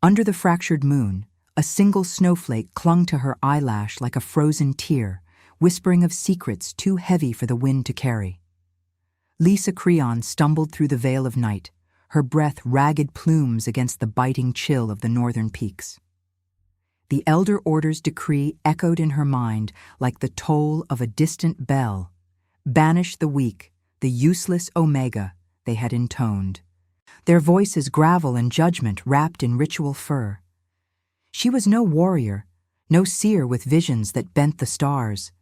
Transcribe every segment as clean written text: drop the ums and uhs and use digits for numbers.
Under the fractured moon, a single snowflake clung to her eyelash like a frozen tear, whispering of secrets too heavy for the wind to carry. Lisa Creon stumbled through the veil of night, her breath ragged plumes against the biting chill of the northern peaks. The Elder Order's decree echoed in her mind like the toll of a distant bell. Banish the weak, the useless Omega, they had intoned. Their voices gravel and judgment wrapped in ritual fur. She was no warrior, no seer with visions that bent the stars.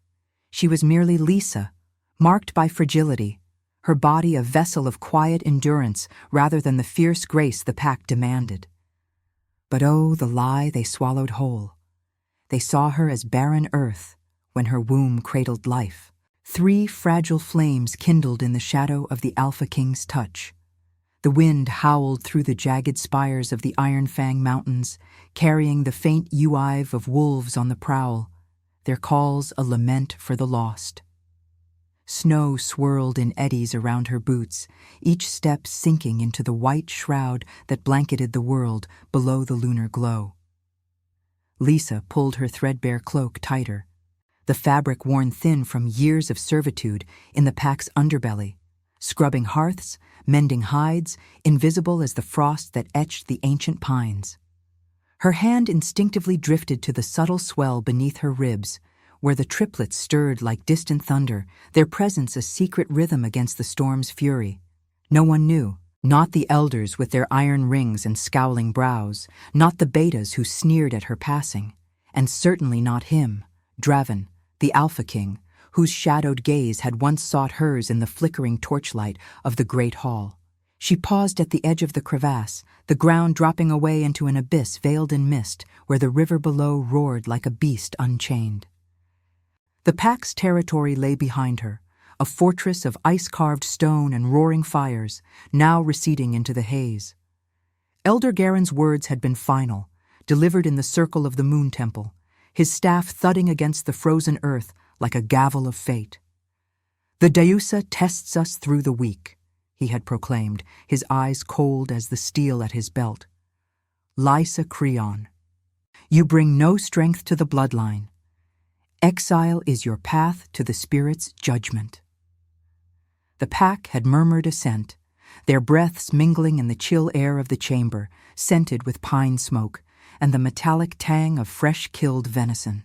She was merely Lisa, marked by fragility, her body a vessel of quiet endurance rather than the fierce grace the pack demanded. But oh, the lie they swallowed whole. They saw her as barren earth when her womb cradled life. 3 fragile flames kindled in the shadow of the Alpha King's touch. The wind howled through the jagged spires of the Iron Fang Mountains, carrying the faint uive of wolves on the prowl, their calls a lament for the lost. Snow swirled in eddies around her boots, each step sinking into the white shroud that blanketed the world below the lunar glow. Lisa pulled her threadbare cloak tighter, the fabric worn thin from years of servitude in the pack's underbelly, scrubbing hearths, mending hides, invisible as the frost that etched the ancient pines. Her hand instinctively drifted to the subtle swell beneath her ribs, where the triplets stirred like distant thunder, their presence a secret rhythm against the storm's fury. No one knew, not the elders with their iron rings and scowling brows, not the betas who sneered at her passing, and certainly not him, Draven, the Alpha King, whose shadowed gaze had once sought hers in the flickering torchlight of the great hall. She paused at the edge of the crevasse, the ground dropping away into an abyss veiled in mist, where the river below roared like a beast unchained. The pack's territory lay behind her, a fortress of ice-carved stone and roaring fires, now receding into the haze. Elder Garen's words had been final, delivered in the circle of the moon temple, his staff thudding against the frozen earth like a gavel of fate. "The Deusa tests us through the weak," he had proclaimed, his eyes cold as the steel at his belt. "Lisa Creon, you bring no strength to the bloodline. Exile is your path to the spirit's judgment." The pack had murmured assent, their breaths mingling in the chill air of the chamber, scented with pine smoke and the metallic tang of fresh-killed venison.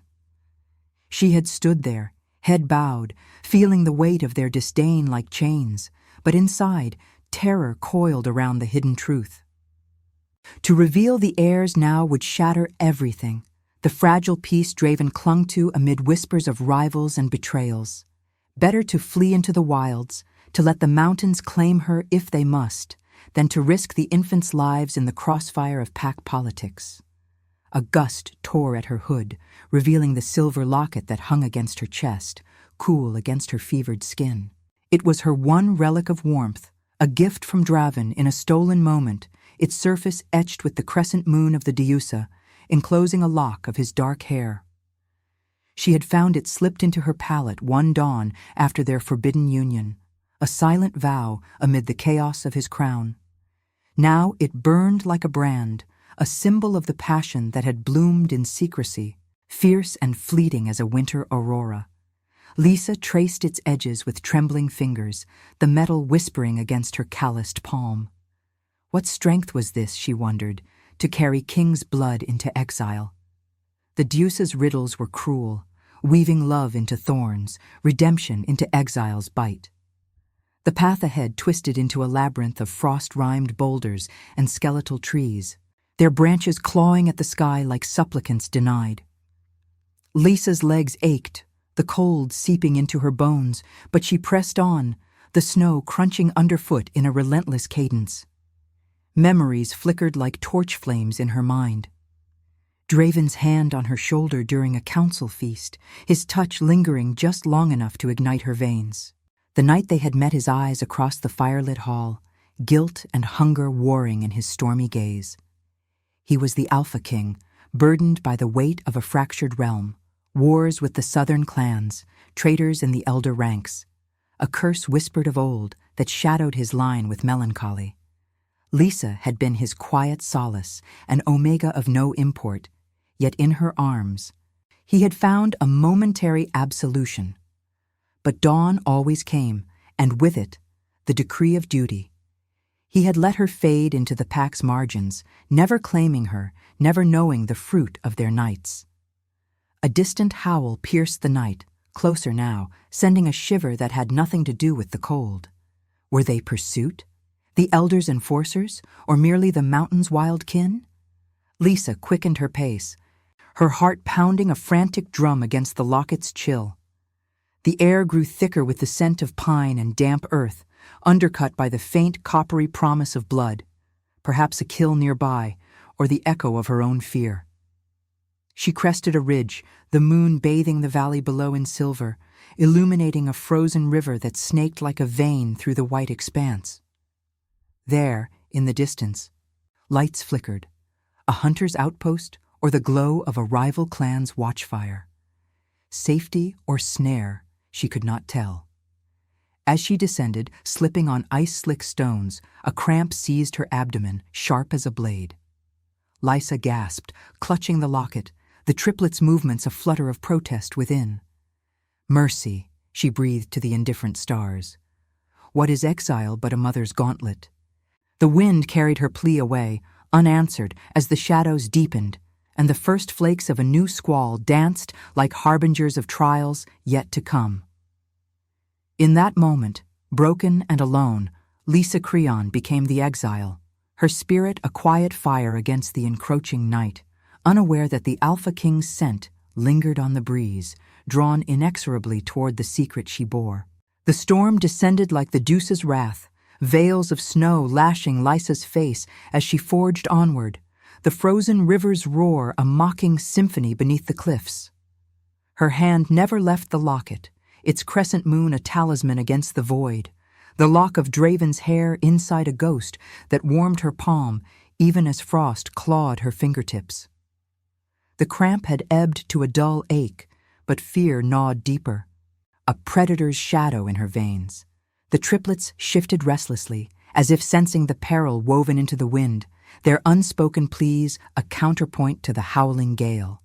She had stood there, head bowed, feeling the weight of their disdain like chains, but inside, terror coiled around the hidden truth. To reveal the heirs now would shatter everything, the fragile peace Draven clung to amid whispers of rivals and betrayals. Better to flee into the wilds, to let the mountains claim her if they must, than to risk the infants' lives in the crossfire of pack politics. A gust tore at her hood, revealing the silver locket that hung against her chest, cool against her fevered skin. It was her one relic of warmth, a gift from Draven in a stolen moment, its surface etched with the crescent moon of the Deusa, enclosing a lock of his dark hair. She had found it slipped into her pallet one dawn after their forbidden union, a silent vow amid the chaos of his crown. Now it burned like a brand, a symbol of the passion that had bloomed in secrecy, fierce and fleeting as a winter aurora. Lisa traced its edges with trembling fingers, the metal whispering against her calloused palm. What strength was this, she wondered, to carry king's blood into exile? The Deusa's riddles were cruel, weaving love into thorns, redemption into exile's bite. The path ahead twisted into a labyrinth of frost-rimed boulders and skeletal trees, their branches clawing at the sky like supplicants denied. Lisa's legs ached, the cold seeping into her bones, but she pressed on, the snow crunching underfoot in a relentless cadence. Memories flickered like torch flames in her mind. Draven's hand on her shoulder during a council feast, his touch lingering just long enough to ignite her veins. The night they had met his eyes across the firelit hall, guilt and hunger warring in his stormy gaze. He was the Alpha King, burdened by the weight of a fractured realm, wars with the southern clans, traitors in the elder ranks, a curse whispered of old that shadowed his line with melancholy. Lisa had been his quiet solace, an omega of no import, yet in her arms, he had found a momentary absolution. But dawn always came, and with it, the decree of duty. He had let her fade into the pack's margins, never claiming her, never knowing the fruit of their nights. A distant howl pierced the night, closer now, sending a shiver that had nothing to do with the cold. Were they pursuit? The elders' enforcers, or merely the mountain's wild kin? Lisa quickened her pace, her heart pounding a frantic drum against the locket's chill. The air grew thicker with the scent of pine and damp earth, undercut by the faint coppery promise of blood, perhaps a kill nearby, or the echo of her own fear. She crested a ridge, the moon bathing the valley below in silver, illuminating a frozen river that snaked like a vein through the white expanse. There, in the distance, lights flickered, a hunter's outpost or the glow of a rival clan's watchfire. Safety or snare, she could not tell. As she descended, slipping on ice-slick stones, a cramp seized her abdomen, sharp as a blade. Lisa gasped, clutching the locket, the triplets' movements a flutter of protest within. Mercy, she breathed to the indifferent stars. What is exile but a mother's gauntlet? The wind carried her plea away, unanswered, as the shadows deepened, and the first flakes of a new squall danced like harbingers of trials yet to come. In that moment, broken and alone, Lisa Creon became the exile, her spirit a quiet fire against the encroaching night, unaware that the Alpha King's scent lingered on the breeze, drawn inexorably toward the secret she bore. The storm descended like the Deuce's wrath, veils of snow lashing Lisa's face as she forged onward, the frozen river's roar a mocking symphony beneath the cliffs. Her hand never left the locket, its crescent moon a talisman against the void, the lock of Draven's hair inside a ghost that warmed her palm even as frost clawed her fingertips. The cramp had ebbed to a dull ache, but fear gnawed deeper, a predator's shadow in her veins. The triplets shifted restlessly, as if sensing the peril woven into the wind, their unspoken pleas a counterpoint to the howling gale.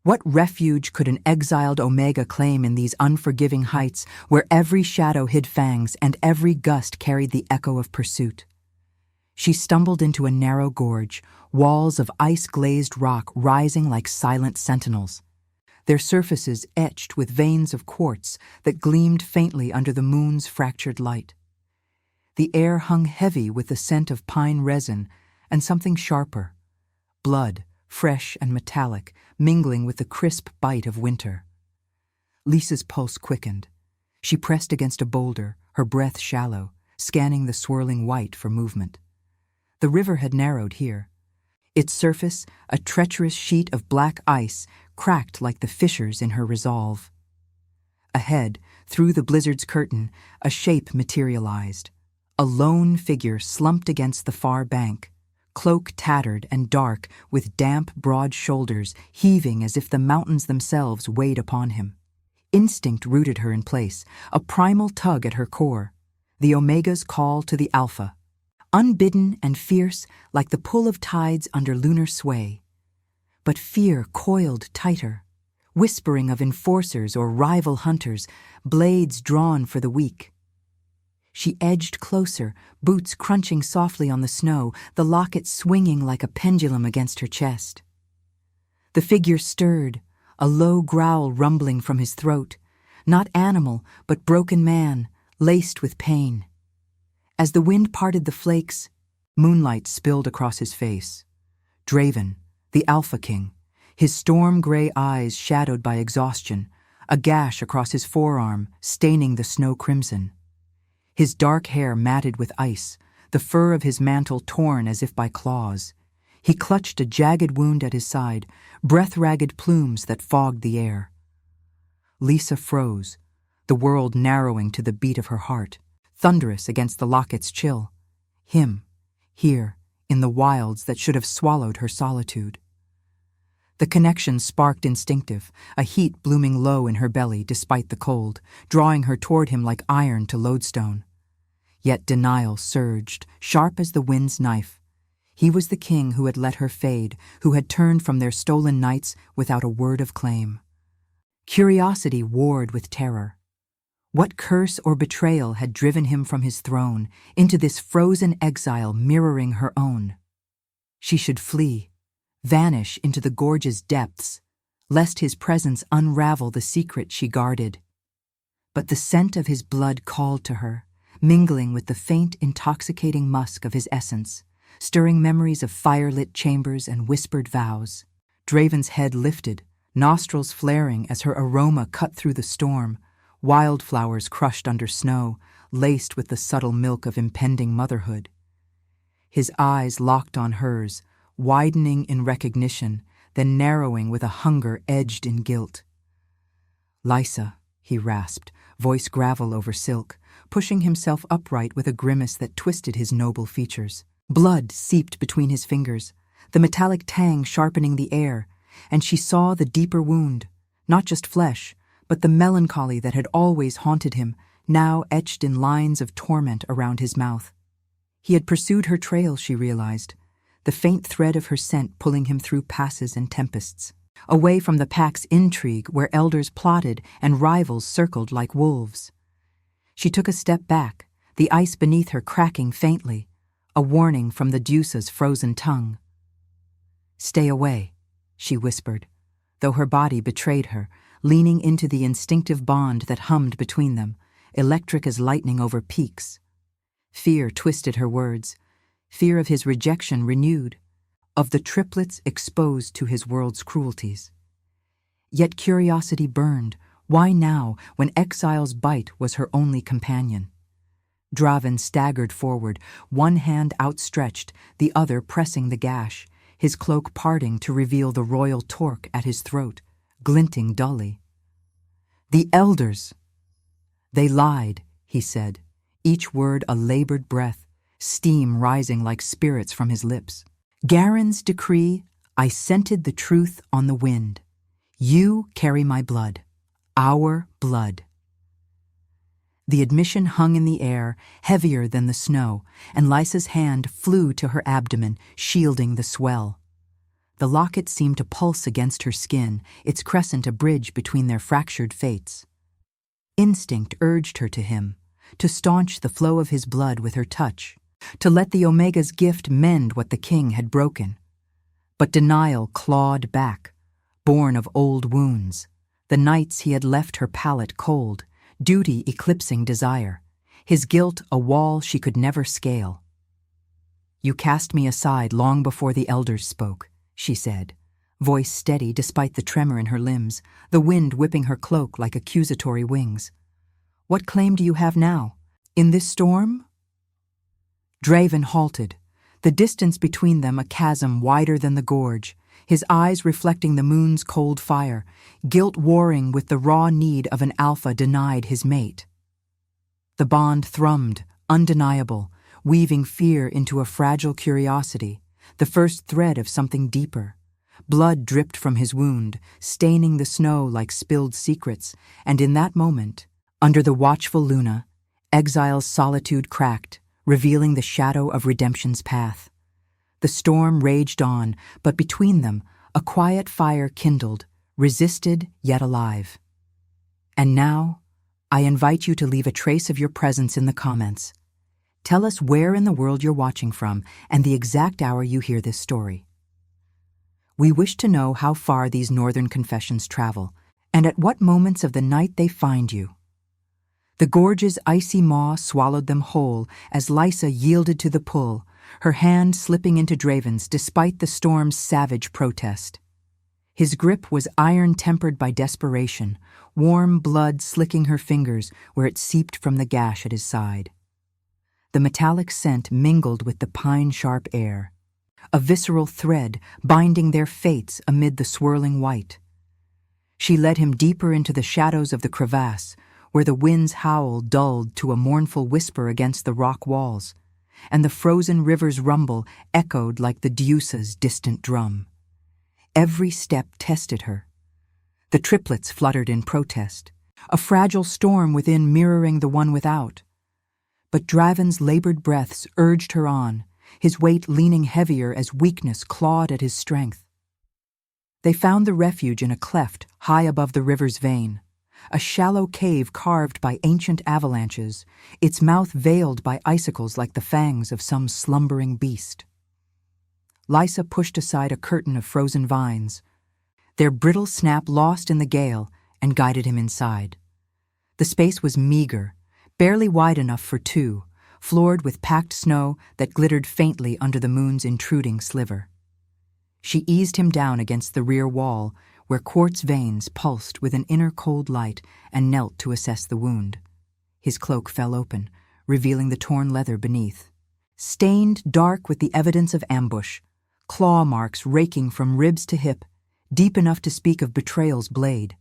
What refuge could an exiled Omega claim in these unforgiving heights where every shadow hid fangs and every gust carried the echo of pursuit? She stumbled into a narrow gorge, walls of ice-glazed rock rising like silent sentinels, their surfaces etched with veins of quartz that gleamed faintly under the moon's fractured light. The air hung heavy with the scent of pine resin and something sharper, blood, fresh and metallic, mingling with the crisp bite of winter. Lisa's pulse quickened. She pressed against a boulder, her breath shallow, scanning the swirling white for movement. The river had narrowed here. Its surface, a treacherous sheet of black ice, cracked like the fissures in her resolve. Ahead, through the blizzard's curtain, a shape materialized. A lone figure slumped against the far bank, cloak tattered and dark, with damp, broad shoulders heaving as if the mountains themselves weighed upon him. Instinct rooted her in place, a primal tug at her core, the Omega's call to the Alpha, unbidden and fierce like the pull of tides under lunar sway. But fear coiled tighter, whispering of enforcers or rival hunters, blades drawn for the weak. She edged closer, boots crunching softly on the snow, the locket swinging like a pendulum against her chest. The figure stirred, a low growl rumbling from his throat, not animal, but broken man, laced with pain. As the wind parted the flakes, moonlight spilled across his face. Draven, the Alpha King, his storm-gray eyes shadowed by exhaustion, a gash across his forearm staining the snow crimson. His dark hair matted with ice, the fur of his mantle torn as if by claws. He clutched a jagged wound at his side, breath-ragged plumes that fogged the air. Lisa froze, the world narrowing to the beat of her heart, thunderous against the locket's chill. Him, here, in the wilds that should have swallowed her solitude. The connection sparked instinctive, a heat blooming low in her belly despite the cold, drawing her toward him like iron to lodestone. Yet denial surged, sharp as the wind's knife. He was the king who had let her fade, who had turned from their stolen nights without a word of claim. Curiosity warred with terror. What curse or betrayal had driven him from his throne into this frozen exile mirroring her own? She should flee, vanish into the gorge's depths, lest his presence unravel the secret she guarded. But the scent of his blood called to her, mingling with the faint, intoxicating musk of his essence, stirring memories of fire-lit chambers and whispered vows. Draven's head lifted, nostrils flaring as her aroma cut through the storm, wildflowers crushed under snow, laced with the subtle milk of impending motherhood. His eyes locked on hers, widening in recognition, then narrowing with a hunger edged in guilt. "Lysa," he rasped, voice gravel over silk, pushing himself upright with a grimace that twisted his noble features. Blood seeped between his fingers, the metallic tang sharpening the air, and she saw the deeper wound, not just flesh, but the melancholy that had always haunted him, now etched in lines of torment around his mouth. He had pursued her trail, she realized, the faint thread of her scent pulling him through passes and tempests, away from the pack's intrigue where elders plotted and rivals circled like wolves. She took a step back, the ice beneath her cracking faintly, a warning from the Deuce's frozen tongue. "Stay away," she whispered, though her body betrayed her, leaning into the instinctive bond that hummed between them, electric as lightning over peaks. Fear twisted her words, fear of his rejection renewed, of the triplets exposed to his world's cruelties. Yet curiosity burned. Why now, when exile's bite was her only companion? Draven staggered forward, one hand outstretched, the other pressing the gash, his cloak parting to reveal the royal torque at his throat, glinting dully. "The elders!" "They lied," he said, each word a labored breath, steam rising like spirits from his lips. "Garen's decree, I scented the truth on the wind. You carry my blood, our blood." The admission hung in the air, heavier than the snow, and Lysa's hand flew to her abdomen, shielding the swell. The locket seemed to pulse against her skin, its crescent a bridge between their fractured fates. Instinct urged her to him, to staunch the flow of his blood with her touch, to let the Omega's gift mend what the king had broken. But denial clawed back, born of old wounds, the nights he had left her palate cold, duty eclipsing desire, his guilt a wall she could never scale. "You cast me aside long before the elders spoke," she said, voice steady despite the tremor in her limbs, the wind whipping her cloak like accusatory wings. "What claim do you have now? In this storm?" Draven halted, the distance between them a chasm wider than the gorge, his eyes reflecting the moon's cold fire, guilt warring with the raw need of an alpha denied his mate. The bond thrummed, undeniable, weaving fear into a fragile curiosity, the first thread of something deeper. Blood dripped from his wound, staining the snow like spilled secrets, and in that moment, under the watchful luna, exile's solitude cracked, revealing the shadow of redemption's path. The storm raged on, but between them, a quiet fire kindled, resisted yet alive. And now, I invite you to leave a trace of your presence in the comments. Tell us where in the world you're watching from and the exact hour you hear this story. We wish to know how far these northern confessions travel, and at what moments of the night they find you. The gorge's icy maw swallowed them whole as Lysa yielded to the pull, her hand slipping into Draven's despite the storm's savage protest. His grip was iron-tempered by desperation, warm blood slicking her fingers where it seeped from the gash at his side. The metallic scent mingled with the pine-sharp air, a visceral thread binding their fates amid the swirling white. She led him deeper into the shadows of the crevasse, where the wind's howl dulled to a mournful whisper against the rock walls, and the frozen river's rumble echoed like the Deuce's distant drum. Every step tested her. The triplets fluttered in protest, a fragile storm within mirroring the one without. But Draven's labored breaths urged her on, his weight leaning heavier as weakness clawed at his strength. They found the refuge in a cleft high above the river's vein, a shallow cave carved by ancient avalanches, its mouth veiled by icicles like the fangs of some slumbering beast. Lysa pushed aside a curtain of frozen vines, their brittle snap lost in the gale, and guided him inside. The space was meager, barely wide enough for two, floored with packed snow that glittered faintly under the moon's intruding sliver. She eased him down against the rear wall, where quartz veins pulsed with an inner cold light, and knelt to assess the wound. His cloak fell open, revealing the torn leather beneath. Stained dark with the evidence of ambush, claw marks raking from ribs to hip, deep enough to speak of betrayal's blade.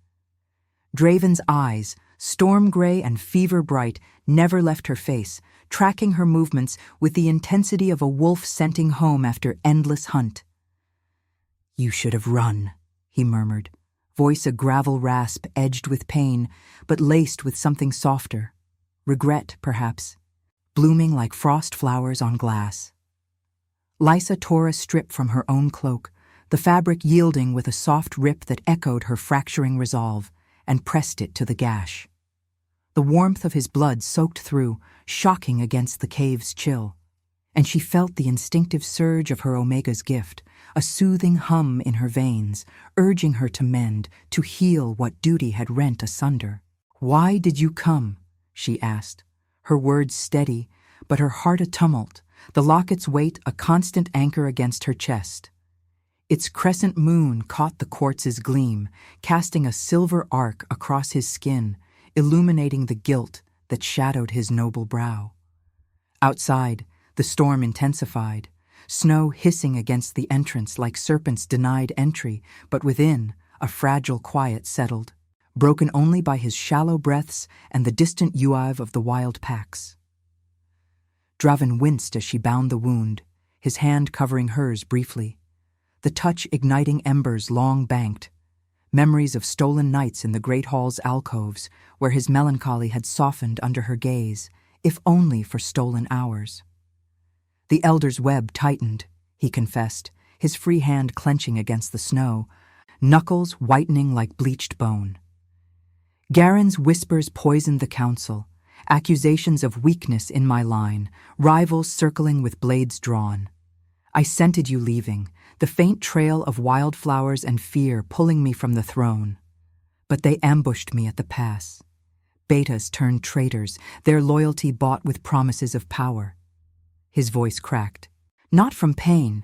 Draven's eyes, storm-gray and fever-bright, never left her face, tracking her movements with the intensity of a wolf scenting home after endless hunt. "You should have run," he murmured, voice a gravel rasp edged with pain, but laced with something softer. Regret, perhaps, blooming like frost flowers on glass. Lysa tore a strip from her own cloak, the fabric yielding with a soft rip that echoed her fracturing resolve, and pressed it to the gash. The warmth of his blood soaked through, shocking against the cave's chill, and she felt the instinctive surge of her Omega's gift, a soothing hum in her veins, urging her to mend, to heal what duty had rent asunder. "Why did you come?" she asked, her words steady, but her heart a tumult, the locket's weight a constant anchor against her chest. Its crescent moon caught the quartz's gleam, casting a silver arc across his skin, illuminating the guilt that shadowed his noble brow. Outside, the storm intensified, snow hissing against the entrance like serpents denied entry, but within, a fragile quiet settled, broken only by his shallow breaths and the distant uive of the wild packs. Draven winced as she bound the wound, his hand covering hers briefly, the touch igniting embers long banked, memories of stolen nights in the great hall's alcoves where his melancholy had softened under her gaze, if only for stolen hours. The elder's web tightened, he confessed, his free hand clenching against the snow, knuckles whitening like bleached bone. Garen's whispers poisoned the council, accusations of weakness in my line, rivals circling with blades drawn. I scented you leaving, the faint trail of wildflowers and fear pulling me from the throne. But they ambushed me at the pass. Betas turned traitors, their loyalty bought with promises of power. His voice cracked, not from pain,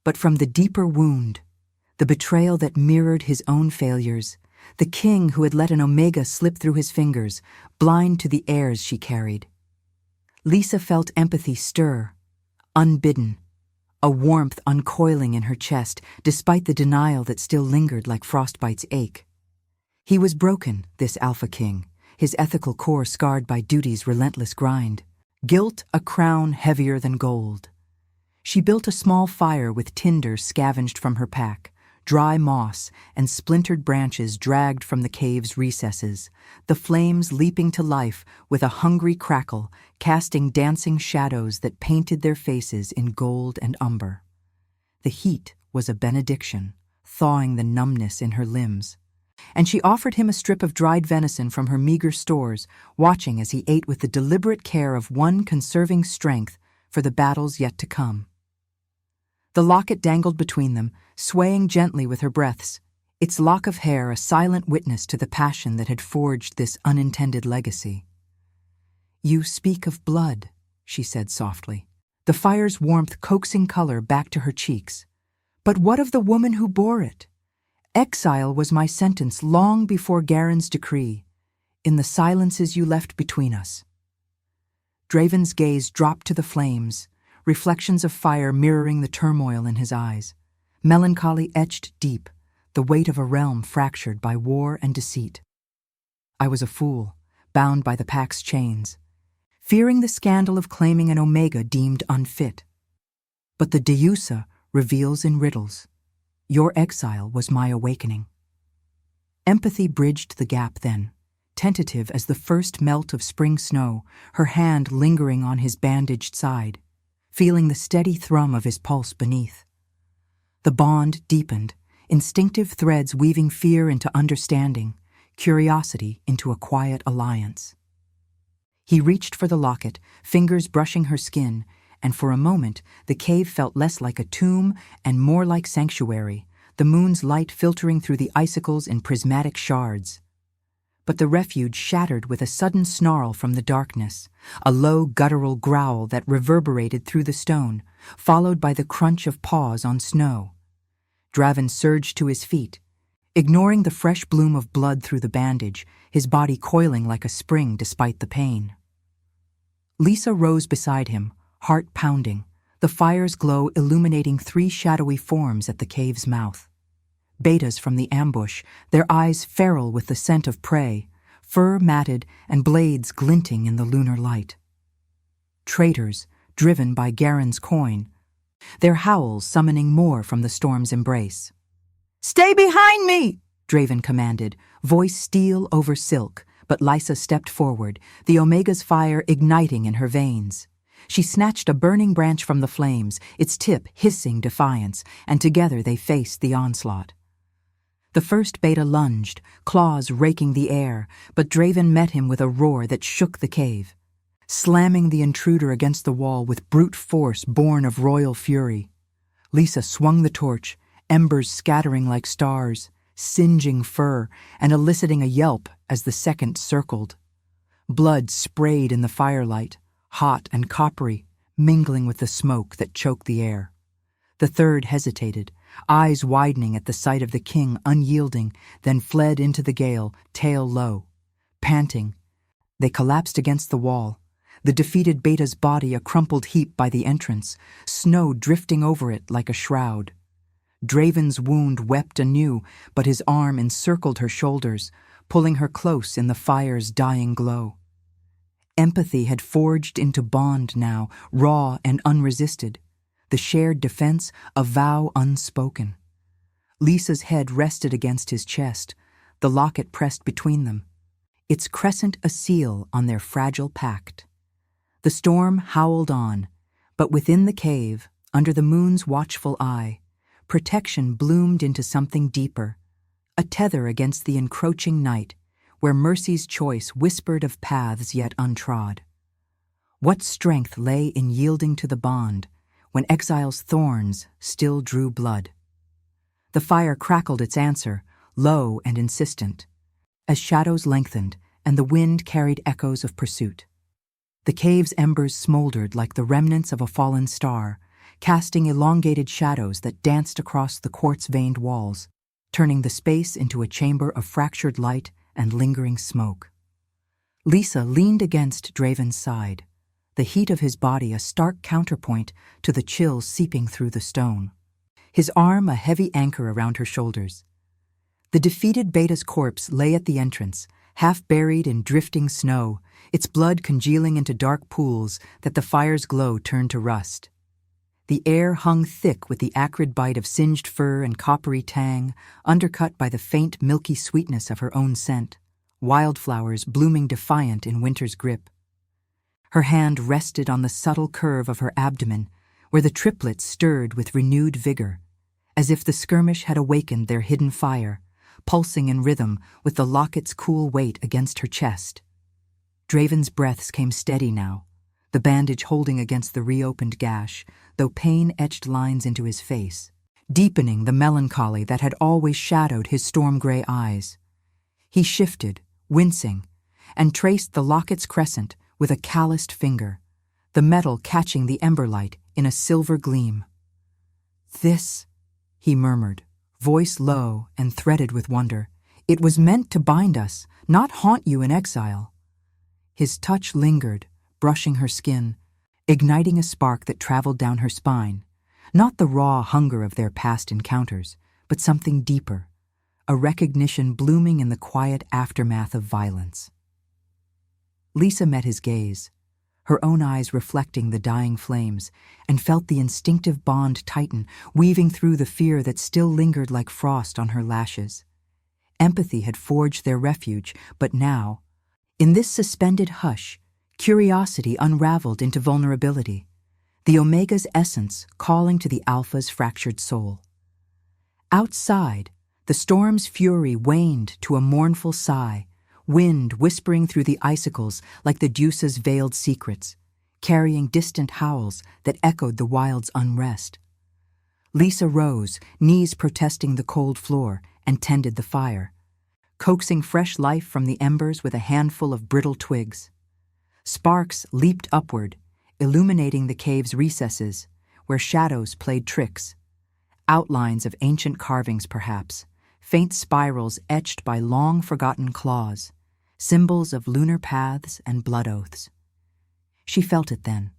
but from the deeper wound, the betrayal that mirrored his own failures, the king who had let an Omega slip through his fingers, blind to the heirs she carried. Lysa felt empathy stir, unbidden, a warmth uncoiling in her chest despite the denial that still lingered like frostbite's ache. He was broken, this Alpha King, his ethical core scarred by duty's relentless grind, guilt a crown heavier than gold. She built a small fire with tinder scavenged from her pack, dry moss and splintered branches dragged from the cave's recesses, the flames leaping to life with a hungry crackle, casting dancing shadows that painted their faces in gold and umber. The heat was a benediction, thawing the numbness in her limbs, and she offered him a strip of dried venison from her meager stores, watching as he ate with the deliberate care of one conserving strength for the battles yet to come. The locket dangled between them, swaying gently with her breaths, its lock of hair a silent witness to the passion that had forged this unintended legacy. "You speak of blood," she said softly, the fire's warmth coaxing color back to her cheeks. "But what of the woman who bore it? Exile was my sentence long before Garen's decree, in the silences you left between us." Draven's gaze dropped to the flames, reflections of fire mirroring the turmoil in his eyes, melancholy etched deep, the weight of a realm fractured by war and deceit. "I was a fool, bound by the pack's chains, fearing the scandal of claiming an Omega deemed unfit. But the Deusa reveals in riddles. Your exile was my awakening." Empathy bridged the gap then, tentative as the first melt of spring snow, her hand lingering on his bandaged side, feeling the steady thrum of his pulse beneath. The bond deepened, instinctive threads weaving fear into understanding, curiosity into a quiet alliance. He reached for the locket, fingers brushing her skin, and for a moment the cave felt less like a tomb and more like sanctuary, the moon's light filtering through the icicles in prismatic shards. But the refuge shattered with a sudden snarl from the darkness, a low guttural growl that reverberated through the stone, followed by the crunch of paws on snow. Draven surged to his feet, ignoring the fresh bloom of blood through the bandage, his body coiling like a spring despite the pain. Lisa rose beside him, heart pounding, the fire's glow illuminating 3 shadowy forms at the cave's mouth. Betas from the ambush, their eyes feral with the scent of prey, fur matted and blades glinting in the lunar light. Traitors, driven by Garen's coin, their howls summoning more from the storm's embrace. "Stay behind me!" Draven commanded, voice steel over silk, but Lysa stepped forward, the Omega's fire igniting in her veins. She snatched a burning branch from the flames, its tip hissing defiance, and together they faced the onslaught. The first beta lunged, claws raking the air, but Draven met him with a roar that shook the cave, slamming the intruder against the wall with brute force born of royal fury. Lisa swung the torch, embers scattering like stars, singeing fur, and eliciting a yelp as the second circled. Blood sprayed in the firelight, hot and coppery, mingling with the smoke that choked the air. The third hesitated, eyes widening at the sight of the king unyielding, then fled into the gale, tail low. Panting, they collapsed against the wall, the defeated beta's body a crumpled heap by the entrance, snow drifting over it like a shroud. Draven's wound wept anew, but his arm encircled her shoulders, pulling her close in the fire's dying glow. Empathy had forged into bond now, raw and unresisted, the shared defense a vow unspoken. Lisa's head rested against his chest, the locket pressed between them, its crescent a seal on their fragile pact. The storm howled on, but within the cave, under the moon's watchful eye, protection bloomed into something deeper, a tether against the encroaching night, where mercy's choice whispered of paths yet untrod. What strength lay in yielding to the bond, when exile's thorns still drew blood? The fire crackled its answer, low and insistent, as shadows lengthened and the wind carried echoes of pursuit. The cave's embers smoldered like the remnants of a fallen star, casting elongated shadows that danced across the quartz-veined walls, turning the space into a chamber of fractured light and lingering smoke. Lisa leaned against Draven's side, the heat of his body a stark counterpoint to the chill seeping through the stone, his arm a heavy anchor around her shoulders. The defeated beta's corpse lay at the entrance, half buried in drifting snow, its blood congealing into dark pools that the fire's glow turned to rust. The air hung thick with the acrid bite of singed fur and coppery tang, undercut by the faint milky sweetness of her own scent, wildflowers blooming defiant in winter's grip. Her hand rested on the subtle curve of her abdomen, where the triplets stirred with renewed vigor, as if the skirmish had awakened their hidden fire, pulsing in rhythm with the locket's cool weight against her chest. Draven's breaths came steady now, the bandage holding against the reopened gash, though pain etched lines into his face, deepening the melancholy that had always shadowed his storm-gray eyes. He shifted, wincing, and traced the locket's crescent with a calloused finger, the metal catching the emberlight in a silver gleam. "This," he murmured, voice low and threaded with wonder, "it was meant to bind us, not haunt you in exile." His touch lingered, brushing her skin, igniting a spark that traveled down her spine, not the raw hunger of their past encounters, but something deeper, a recognition blooming in the quiet aftermath of violence. Lisa met his gaze, her own eyes reflecting the dying flames, and felt the instinctive bond tighten, weaving through the fear that still lingered like frost on her lashes. Empathy had forged their refuge, but now, In this suspended hush, curiosity unraveled into vulnerability, the Omega's essence calling to the Alpha's fractured soul. Outside, the storm's fury waned to a mournful sigh, wind whispering through the icicles like the Deuce's veiled secrets, carrying distant howls that echoed the wild's unrest. Lisa rose, knees protesting the cold floor, and tended the fire, coaxing fresh life from the embers with a handful of brittle twigs. Sparks leaped upward, illuminating the cave's recesses, where shadows played tricks. Outlines of ancient carvings, perhaps, faint spirals etched by long-forgotten claws, symbols of lunar paths and blood oaths. She felt it then,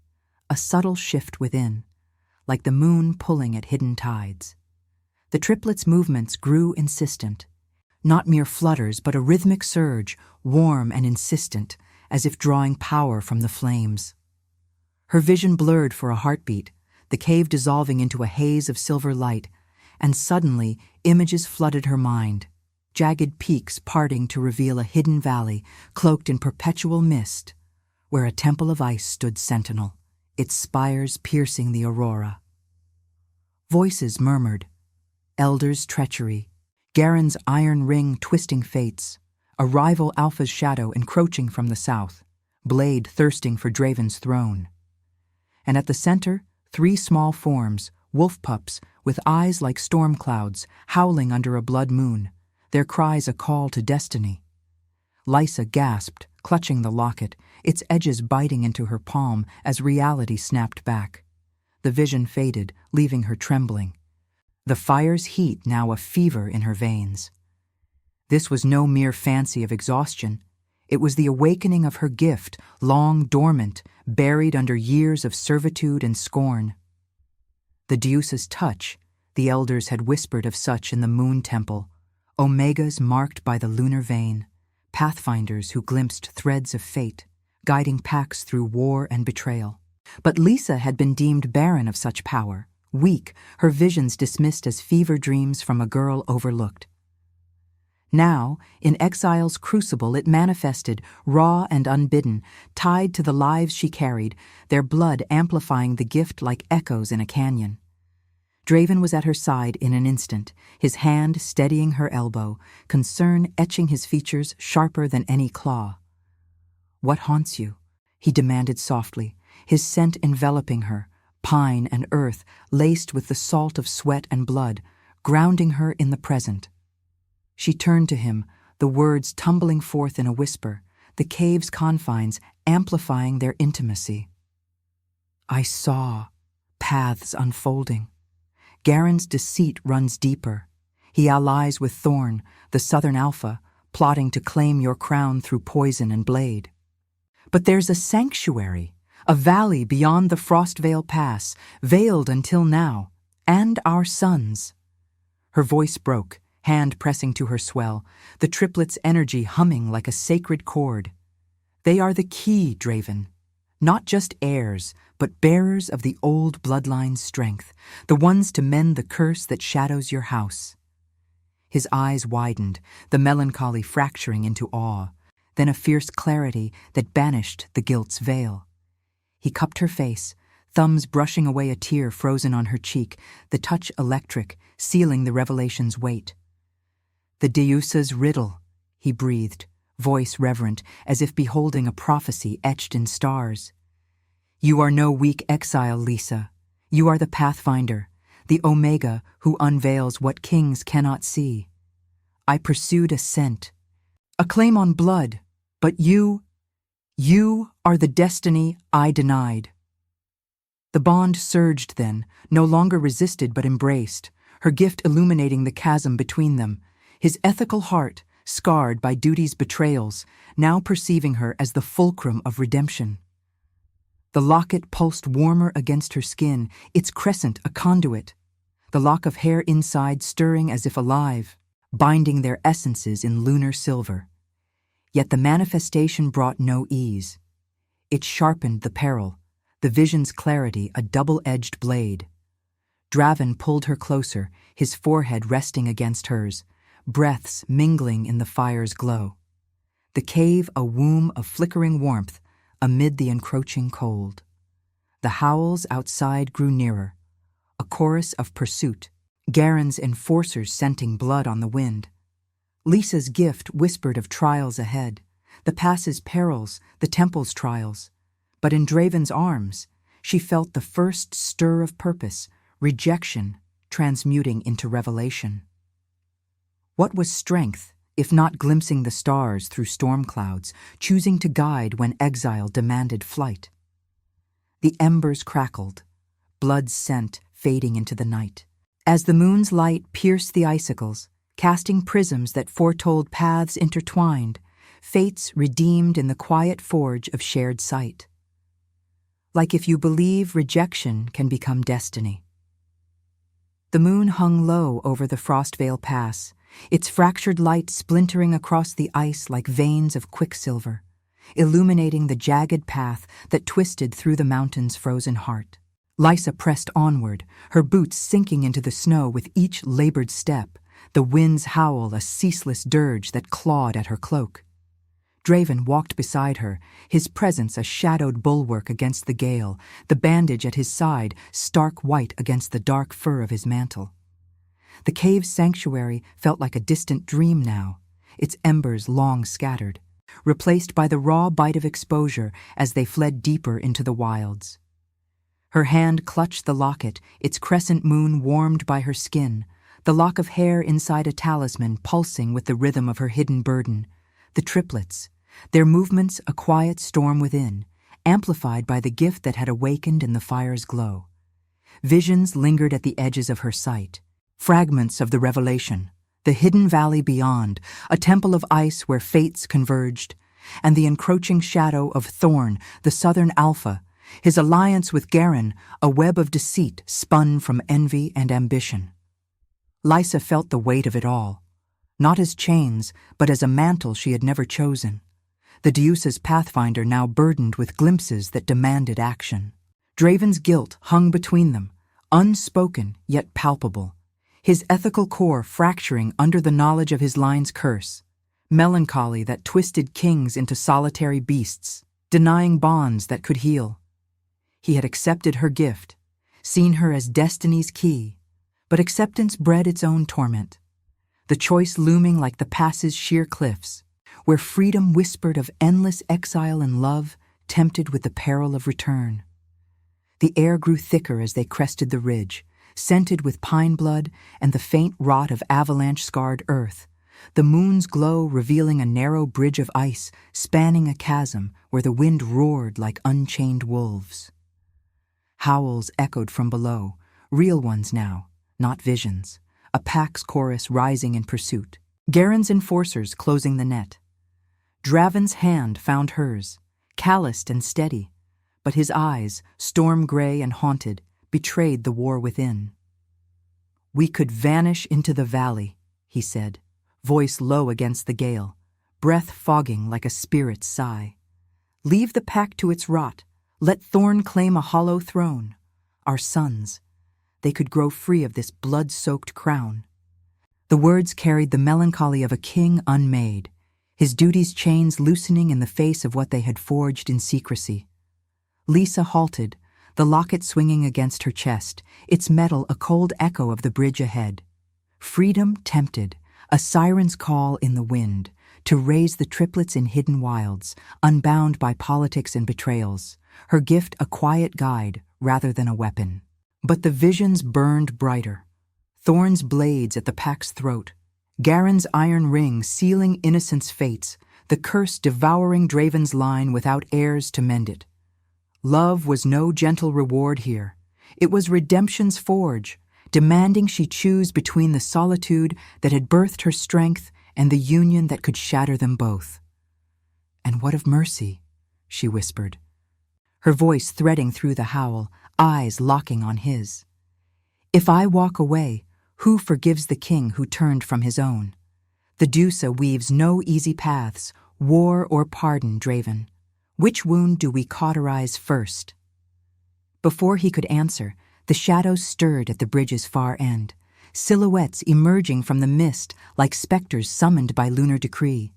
a subtle shift within, like the moon pulling at hidden tides. The triplets' movements grew insistent, not mere flutters but a rhythmic surge, warm and insistent, as if drawing power from the flames. Her vision blurred for a heartbeat, the cave dissolving into a haze of silver light, and suddenly images flooded her mind, jagged peaks parting to reveal a hidden valley cloaked in perpetual mist, where a temple of ice stood sentinel, its spires piercing the aurora. Voices murmured, Elder's treachery, Garen's iron ring twisting fates, a rival Alpha's shadow encroaching from the south, blade thirsting for Draven's throne. And at the center, 3 small forms, wolf pups with eyes like storm clouds, howling under a blood moon, their cries a call to destiny. Lysa gasped, clutching the locket, its edges biting into her palm as reality snapped back. The vision faded, leaving her trembling, the fire's heat now a fever in her veins. This was no mere fancy of exhaustion. It was the awakening of her gift, long dormant, buried under years of servitude and scorn. The Deuce's touch, the elders had whispered of such in the Moon Temple, Omegas marked by the lunar vein, pathfinders who glimpsed threads of fate, guiding packs through war and betrayal. But Lisa had been deemed barren of such power, weak, her visions dismissed as fever dreams from a girl overlooked. Now, in exile's crucible it manifested, raw and unbidden, tied to the lives she carried, their blood amplifying the gift like echoes in a canyon. Draven was at her side in an instant, his hand steadying her elbow, concern etching his features sharper than any claw. "What haunts you?" he demanded softly, his scent enveloping her, pine and earth laced with the salt of sweat and blood, grounding her in the present. She turned to him, the words tumbling forth in a whisper, the cave's confines amplifying their intimacy. "I saw paths unfolding. Garen's deceit runs deeper. He allies with Thorn, the Southern Alpha, plotting to claim your crown through poison and blade. But there's a sanctuary, a valley beyond the Frostvale Pass, veiled until now, and our sons." Her voice broke, hand pressing to her swell, the triplets' energy humming like a sacred chord. "They are the key, Draven. Not just heirs, but bearers of the old bloodline's strength, the ones to mend the curse that shadows your house." His eyes widened, the melancholy fracturing into awe, then a fierce clarity that banished the guilt's veil. He cupped her face, thumbs brushing away a tear frozen on her cheek, the touch electric, sealing the revelation's weight. "The Deuce's riddle," he breathed, voice reverent, as if beholding a prophecy etched in stars. "You are no weak exile, Lisa. You are the Pathfinder, the Omega who unveils what kings cannot see. I pursued a scent, a claim on blood, but you are the destiny I denied." The bond surged then, no longer resisted but embraced, her gift illuminating the chasm between them, his ethical heart, scarred by duty's betrayals, now perceiving her as the fulcrum of redemption. The locket pulsed warmer against her skin, its crescent a conduit, the lock of hair inside stirring as if alive, binding their essences in lunar silver. Yet the manifestation brought no ease. It sharpened the peril, the vision's clarity a double-edged blade. Draven pulled her closer, his forehead resting against hers, breaths mingling in the fire's glow. the cave a womb of flickering warmth amid the encroaching cold. The howls outside grew nearer, a chorus of pursuit, Garen's enforcers scenting blood on the wind. Lisa's gift whispered of trials ahead, the pass's perils, the temple's trials. But in Draven's arms, she felt the first stir of purpose, rejection transmuting into revelation. What was strength, if not glimpsing the stars through storm clouds, choosing to guide when exile demanded flight? The embers crackled, blood's scent fading into the night. As the moon's light pierced the icicles, casting prisms that foretold paths intertwined, fates redeemed in the quiet forge of shared sight. Like if you believe rejection can become destiny. The moon hung low over the Frostvale Pass, its fractured light splintering across the ice like veins of quicksilver, illuminating the jagged path that twisted through the mountain's frozen heart. Lisa pressed onward, her boots sinking into the snow with each labored step, the wind's howl a ceaseless dirge that clawed at her cloak. Draven walked beside her, his presence a shadowed bulwark against the gale, the bandage at his side stark white against the dark fur of his mantle. The cave's sanctuary felt like a distant dream now, its embers long scattered, replaced by the raw bite of exposure as they fled deeper into the wilds. Her hand clutched the locket, its crescent moon warmed by her skin, the lock of hair inside a talisman pulsing with the rhythm of her hidden burden. The triplets, their movements a quiet storm within, amplified by the gift that had awakened in the fire's glow. Visions lingered at the edges of her sight, fragments of the revelation, the hidden valley beyond, a temple of ice where fates converged, and the encroaching shadow of Thorn, the southern alpha, his alliance with Garen, a web of deceit spun from envy and ambition. Lisa felt the weight of it all, not as chains, but as a mantle she had never chosen. The Deuce's pathfinder now burdened with glimpses that demanded action. Draven's guilt hung between them, unspoken yet palpable, his ethical core fracturing under the knowledge of his line's curse, melancholy that twisted kings into solitary beasts, denying bonds that could heal. He had accepted her gift, seen her as destiny's key, but acceptance bred its own torment, the choice looming like the pass's sheer cliffs, where freedom whispered of endless exile and love tempted with the peril of return. The air grew thicker as they crested the ridge, scented with pine blood and the faint rot of avalanche-scarred earth, the moon's glow revealing a narrow bridge of ice spanning a chasm where the wind roared like unchained wolves. Howls echoed from below, real ones now, not visions, a pack's chorus rising in pursuit, Garen's enforcers closing the net. Draven's hand found hers, calloused and steady, but his eyes, storm-gray and haunted, betrayed the war within. "We could vanish into the valley," he said, voice low against the gale, breath fogging like a spirit's sigh. "Leave the pack to its rot. Let Thorn claim a hollow throne. Our sons, they could grow free of this blood-soaked crown." The words carried the melancholy of a king unmade, his duty's chains loosening in the face of what they had forged in secrecy. Lisa halted, the locket swinging against her chest, its metal a cold echo of the bridge ahead. Freedom tempted, a siren's call in the wind, to raise the triplets in hidden wilds, unbound by politics and betrayals, her gift a quiet guide rather than a weapon. But the visions burned brighter. Thorn's blades at the pack's throat, Garen's iron ring sealing innocence' fates, the curse devouring Draven's line without heirs to mend it. Love was no gentle reward here. It was redemption's forge, demanding she choose between the solitude that had birthed her strength and the union that could shatter them both. "And what of mercy?" she whispered, her voice threading through the howl, eyes locking on his. "If I walk away, who forgives the king who turned from his own? The Deusa weaves no easy paths, war or pardon, Draven. Which wound do we cauterize first?" Before he could answer, the shadows stirred at the bridge's far end, silhouettes emerging from the mist like specters summoned by lunar decree.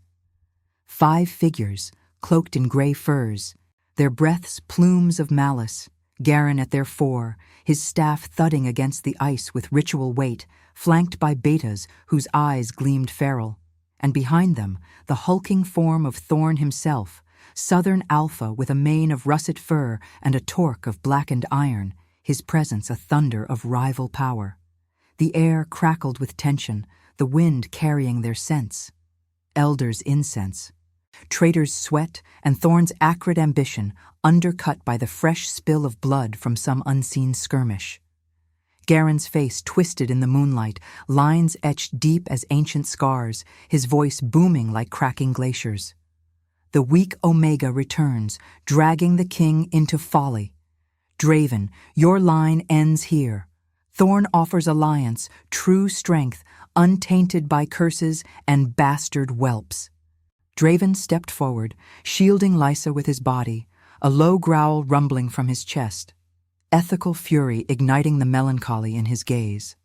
5 figures, cloaked in grey furs, their breaths plumes of malice, Garen at their fore, his staff thudding against the ice with ritual weight, flanked by betas whose eyes gleamed feral. And behind them, the hulking form of Thorn himself, southern alpha with a mane of russet fur and a torque of blackened iron, his presence a thunder of rival power. The air crackled with tension, the wind carrying their scents. Elders' incense. Traitors' sweat and Thorn's acrid ambition undercut by the fresh spill of blood from some unseen skirmish. Garen's face twisted in the moonlight, lines etched deep as ancient scars, his voice booming like cracking glaciers. The weak Omega returns, dragging the king into folly. Draven, your line ends here. Thorn offers alliance, true strength, untainted by curses and bastard whelps. Draven stepped forward, shielding Lysa with his body, a low growl rumbling from his chest, ethical fury igniting the melancholy in his gaze.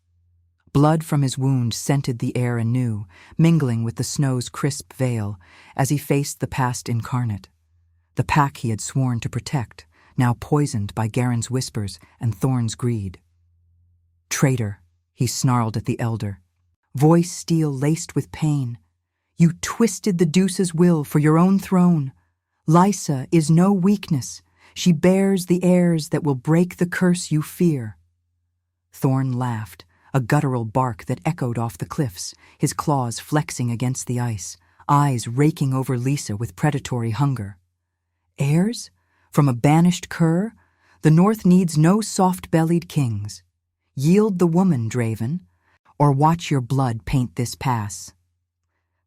Blood from his wound scented the air anew, mingling with the snow's crisp veil, as he faced the past incarnate. The pack he had sworn to protect, now poisoned by Garen's whispers and Thorn's greed. Traitor, he snarled at the elder, voice steel laced with pain. You twisted the Deuce's will for your own throne. Lysa is no weakness. She bears the airs that will break the curse you fear. Thorn laughed, a guttural bark that echoed off the cliffs, his claws flexing against the ice, eyes raking over Lysa with predatory hunger. Heirs? From a banished cur? The North needs no soft-bellied kings. Yield the woman, Draven, or watch your blood paint this pass.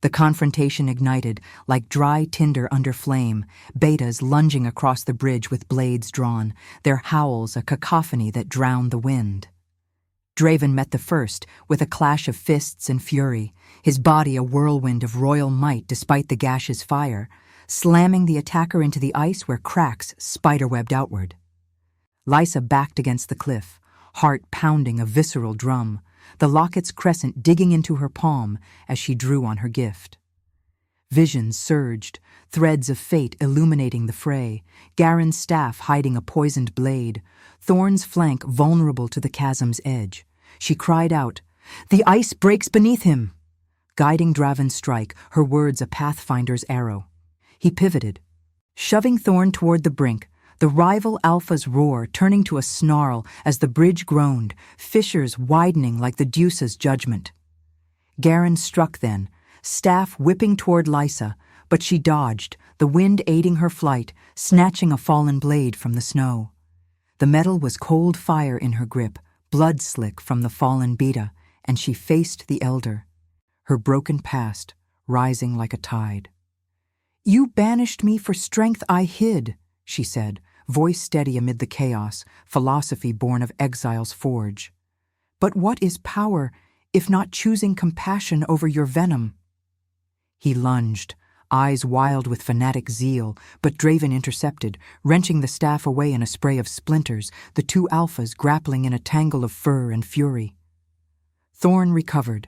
The confrontation ignited, like dry tinder under flame, betas lunging across the bridge with blades drawn, their howls a cacophony that drowned the wind. Draven met the first, with a clash of fists and fury, his body a whirlwind of royal might despite the gash's fire, slamming the attacker into the ice where cracks spiderwebbed outward. Lysa backed against the cliff, heart pounding a visceral drum, the locket's crescent digging into her palm as she drew on her gift. Visions surged, threads of fate illuminating the fray, Garen's staff hiding a poisoned blade, Thorn's flank vulnerable to the chasm's edge. She cried out, "The ice breaks beneath him!" Guiding Draven's strike, her words a pathfinder's arrow. He pivoted, shoving Thorn toward the brink, the rival alpha's roar turning to a snarl as the bridge groaned, fissures widening like the Deuce's judgment. Garen struck then, staff whipping toward Lysa, but she dodged, the wind aiding her flight, snatching a fallen blade from the snow. The metal was cold fire in her grip, blood slick from the fallen beta, and she faced the elder, her broken past rising like a tide. "You banished me for strength I hid," she said, voice steady amid the chaos, philosophy born of exile's forge. "But what is power, if not choosing compassion over your venom?" He lunged, eyes wild with fanatic zeal, but Draven intercepted, wrenching the staff away in a spray of splinters, the two alphas grappling in a tangle of fur and fury. Thorn recovered,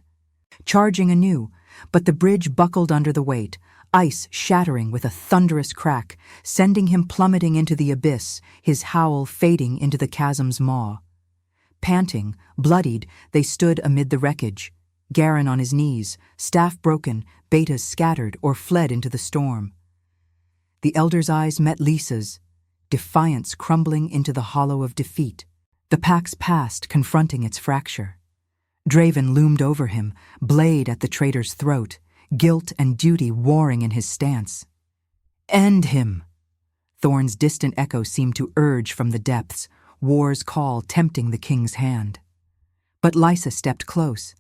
charging anew, but the bridge buckled under the weight, ice shattering with a thunderous crack, sending him plummeting into the abyss, his howl fading into the chasm's maw. Panting, bloodied, they stood amid the wreckage, Garen on his knees, staff broken, betas scattered or fled into the storm. The elder's eyes met Lysa's, defiance crumbling into the hollow of defeat, the pack's past confronting its fracture. Draven loomed over him, blade at the traitor's throat, guilt and duty warring in his stance. "End him!" Thorn's distant echo seemed to urge from the depths, war's call tempting the king's hand. But Lysa stepped close,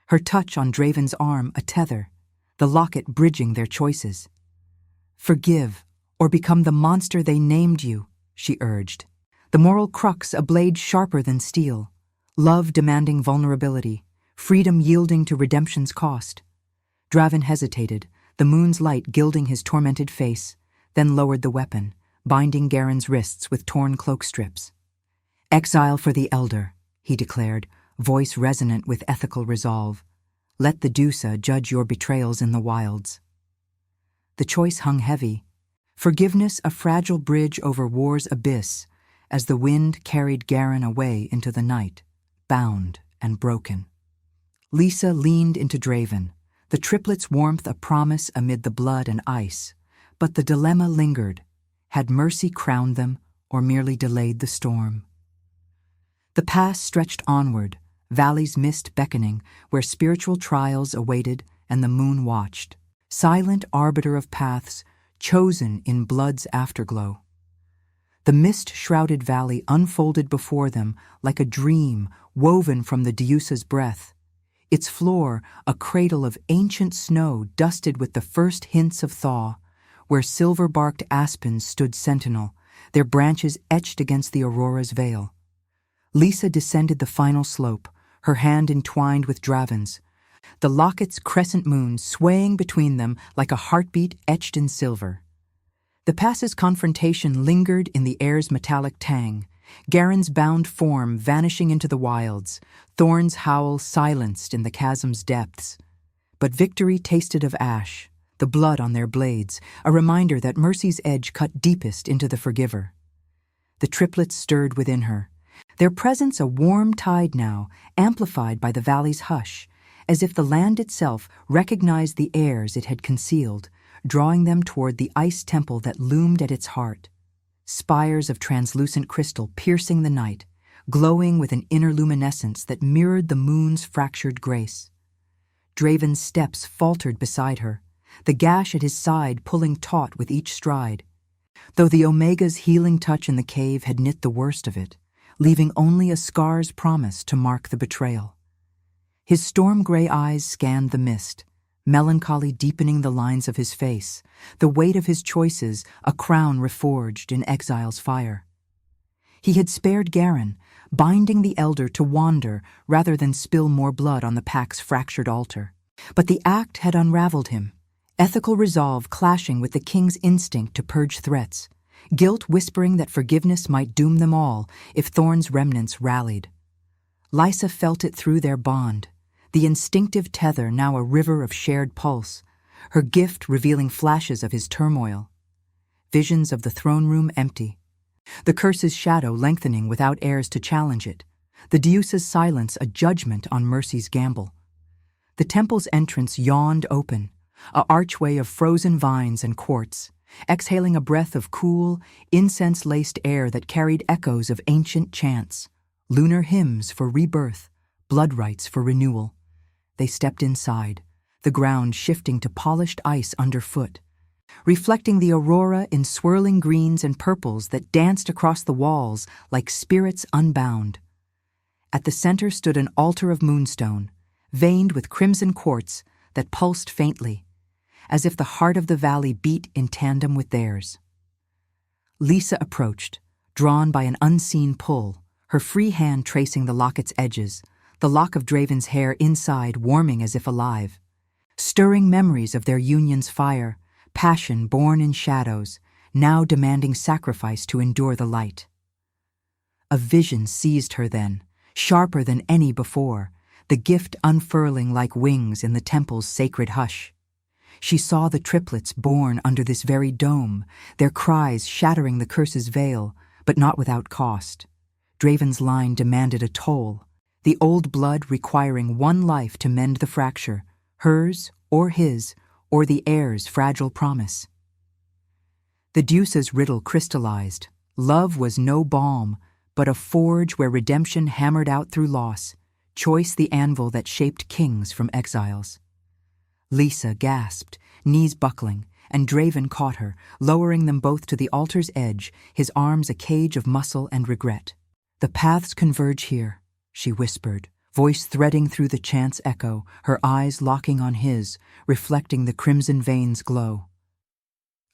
her touch on Draven's arm a tether, the locket bridging their choices. "Forgive, or become the monster they named you," she urged, the moral crux a blade sharper than steel, love demanding vulnerability, freedom yielding to redemption's cost. Draven hesitated, the moon's light gilding his tormented face, then lowered the weapon, binding Garen's wrists with torn cloak strips. "Exile for the elder," he declared, voice resonant with ethical resolve. "Let the Deuce judge your betrayals in the wilds." The choice hung heavy. Forgiveness a fragile bridge over war's abyss, as the wind carried Garen away into the night, bound and broken. Lisa leaned into Draven, the triplets' warmth a promise amid the blood and ice. But the dilemma lingered. Had mercy crowned them, or merely delayed the storm? The pass stretched onward, valleys mist beckoning, where spiritual trials awaited and the moon watched, silent arbiter of paths, chosen in blood's afterglow. The mist-shrouded valley unfolded before them like a dream woven from the Deusa's breath, its floor a cradle of ancient snow dusted with the first hints of thaw, where silver-barked aspens stood sentinel, their branches etched against the aurora's veil. Lisa descended the final slope, her hand entwined with Draven's, the locket's crescent moon swaying between them like a heartbeat etched in silver. The pass's confrontation lingered in the air's metallic tang, Garen's bound form vanishing into the wilds, Thorn's howl silenced in the chasm's depths. But victory tasted of ash, the blood on their blades, a reminder that mercy's edge cut deepest into the forgiver. The triplets stirred within her, their presence a warm tide now, amplified by the valley's hush, as if the land itself recognized the airs it had concealed, drawing them toward the ice temple that loomed at its heart. Spires of translucent crystal piercing the night, glowing with an inner luminescence that mirrored the moon's fractured grace. Draven's steps faltered beside her, the gash at his side pulling taut with each stride, though the Omega's healing touch in the cave had knit the worst of it, leaving only a scar's promise to mark the betrayal. His storm-gray eyes scanned the mist, melancholy deepening the lines of his face, the weight of his choices a crown reforged in exile's fire. He had spared Garen, binding the elder to wander rather than spill more blood on the pack's fractured altar. But the act had unraveled him, ethical resolve clashing with the king's instinct to purge threats, guilt whispering that forgiveness might doom them all if Thorn's remnants rallied. Lysa felt it through their bond, the instinctive tether now a river of shared pulse, her gift revealing flashes of his turmoil. Visions of the throne room empty, the curse's shadow lengthening without heirs to challenge it, the Deusa's silence a judgment on mercy's gamble. The temple's entrance yawned open, a archway of frozen vines and quartz, exhaling a breath of cool, incense-laced air that carried echoes of ancient chants, lunar hymns for rebirth, blood rites for renewal. They stepped inside, the ground shifting to polished ice underfoot, reflecting the aurora in swirling greens and purples that danced across the walls like spirits unbound. At the center stood an altar of moonstone, veined with crimson quartz that pulsed faintly, as if the heart of the valley beat in tandem with theirs. Lisa approached, drawn by an unseen pull, her free hand tracing the locket's edges, the lock of Draven's hair inside warming as if alive, stirring memories of their union's fire, passion born in shadows, now demanding sacrifice to endure the light. A vision seized her then, sharper than any before, the gift unfurling like wings in the temple's sacred hush. She saw the triplets born under this very dome, their cries shattering the curse's veil, but not without cost. Draven's line demanded a toll, the old blood requiring one life to mend the fracture, hers or his, or the heir's fragile promise. The Deusa's riddle crystallized. Love was no balm, but a forge where redemption hammered out through loss, choice the anvil that shaped kings from exiles. Lisa gasped, knees buckling, and Draven caught her, lowering them both to the altar's edge, his arms a cage of muscle and regret. "The paths converge here," she whispered, voice threading through the chant's echo, her eyes locking on his, reflecting the crimson veins' glow.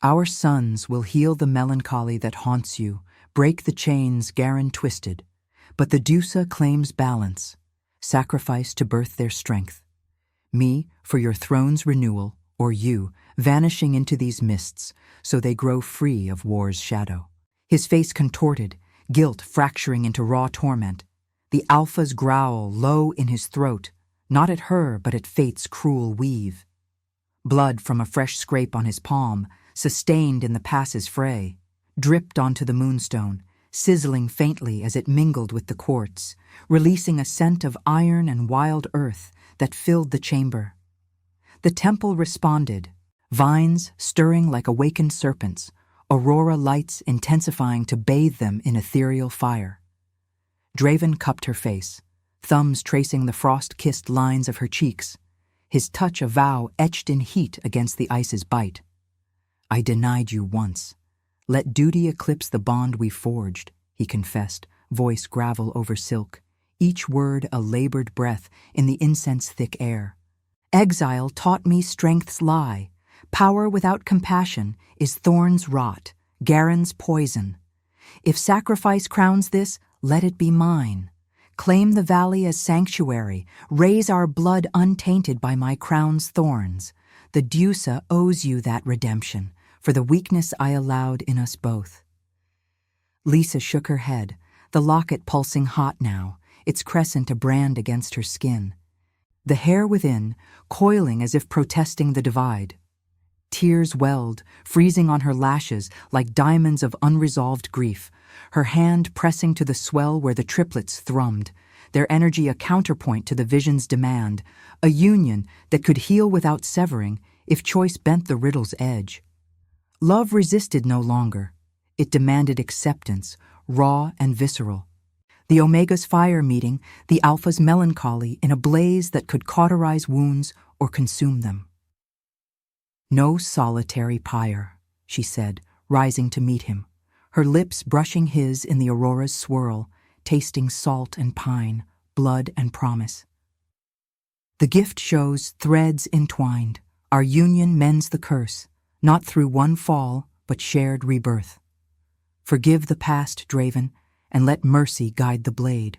"Our sons will heal the melancholy that haunts you, break the chains Garen twisted, but the Deusa claims balance, sacrifice to birth their strength. Me for your throne's renewal, or you vanishing into these mists so they grow free of war's shadow." His face contorted, guilt fracturing into raw torment, the alpha's growl low in his throat, not at her but at fate's cruel weave. Blood from a fresh scrape on his palm, sustained in the pass's fray, dripped onto the moonstone, sizzling faintly as it mingled with the quartz, releasing a scent of iron and wild earth that filled the chamber. The temple responded, vines stirring like awakened serpents, aurora lights intensifying to bathe them in ethereal fire. Draven cupped her face, thumbs tracing the frost-kissed lines of her cheeks, his touch a vow etched in heat against the ice's bite. "I denied you once. Let duty eclipse the bond we forged," he confessed, voice gravel over silk, each word a labored breath in the incense-thick air. "Exile taught me strength's lie. Power without compassion is thorn's rot, Garen's poison. If sacrifice crowns this, let it be mine. Claim the valley as sanctuary, raise our blood untainted by my crown's thorns. The Deusa owes you that redemption, for the weakness I allowed in us both." Lisa shook her head, the locket pulsing hot now, its crescent a brand against her skin. The hair within, coiling as if protesting the divide. Tears welled, freezing on her lashes like diamonds of unresolved grief, her hand pressing to the swell where the triplets thrummed, their energy a counterpoint to the vision's demand, a union that could heal without severing if choice bent the riddle's edge. Love resisted no longer. It demanded acceptance, raw and visceral. The Omega's fire meeting, the Alpha's melancholy in a blaze that could cauterize wounds or consume them. "No solitary pyre," she said, rising to meet him, her lips brushing his in the aurora's swirl, tasting salt and pine, blood and promise. "The gift shows threads entwined. Our union mends the curse, not through one fall, but shared rebirth. Forgive the past, Draven, and let mercy guide the blade.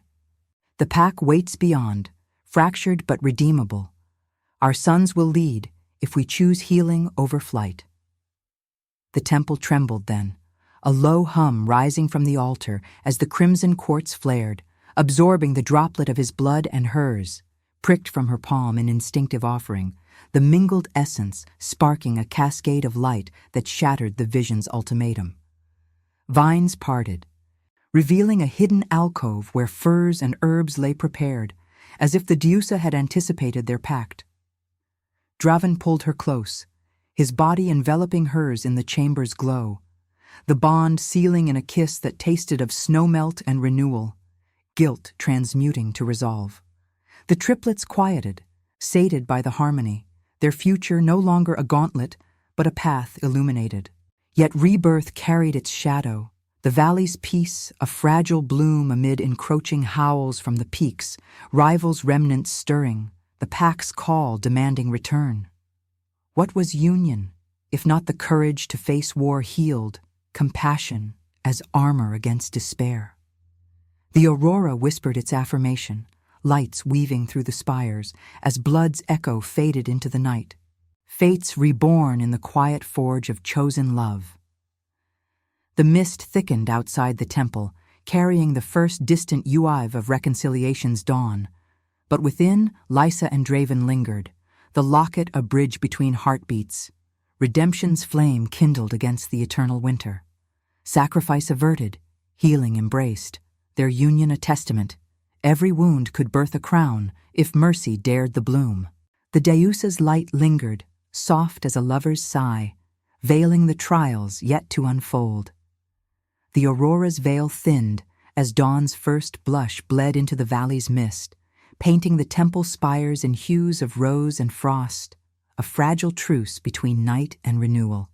The pack waits beyond, fractured but redeemable. Our sons will lead, if we choose healing over flight." The temple trembled then, a low hum rising from the altar as the crimson quartz flared, absorbing the droplet of his blood and hers, pricked from her palm in instinctive offering, the mingled essence sparking a cascade of light that shattered the vision's ultimatum. Vines parted, revealing a hidden alcove where furs and herbs lay prepared, as if the Deusa had anticipated their pact. Draven pulled her close, his body enveloping hers in the chamber's glow, the bond sealing in a kiss that tasted of snowmelt and renewal, guilt transmuting to resolve. The triplets quieted, sated by the harmony, their future no longer a gauntlet, but a path illuminated. Yet rebirth carried its shadow, the valley's peace a fragile bloom amid encroaching howls from the peaks, rivals' remnants stirring, the pack's call demanding return. What was union, if not the courage to face war healed, compassion as armor against despair? The aurora whispered its affirmation, lights weaving through the spires as blood's echo faded into the night, fates reborn in the quiet forge of chosen love. The mist thickened outside the temple, carrying the first distant uive of reconciliation's dawn. But within, Lysa and Draven lingered, the locket a bridge between heartbeats. Redemption's flame kindled against the eternal winter. Sacrifice averted, healing embraced, their union a testament. Every wound could birth a crown, if mercy dared the bloom. The Deusa's light lingered, soft as a lover's sigh, veiling the trials yet to unfold. The aurora's veil thinned as dawn's first blush bled into the valley's mist, painting the temple spires in hues of rose and frost, a fragile truce between night and renewal.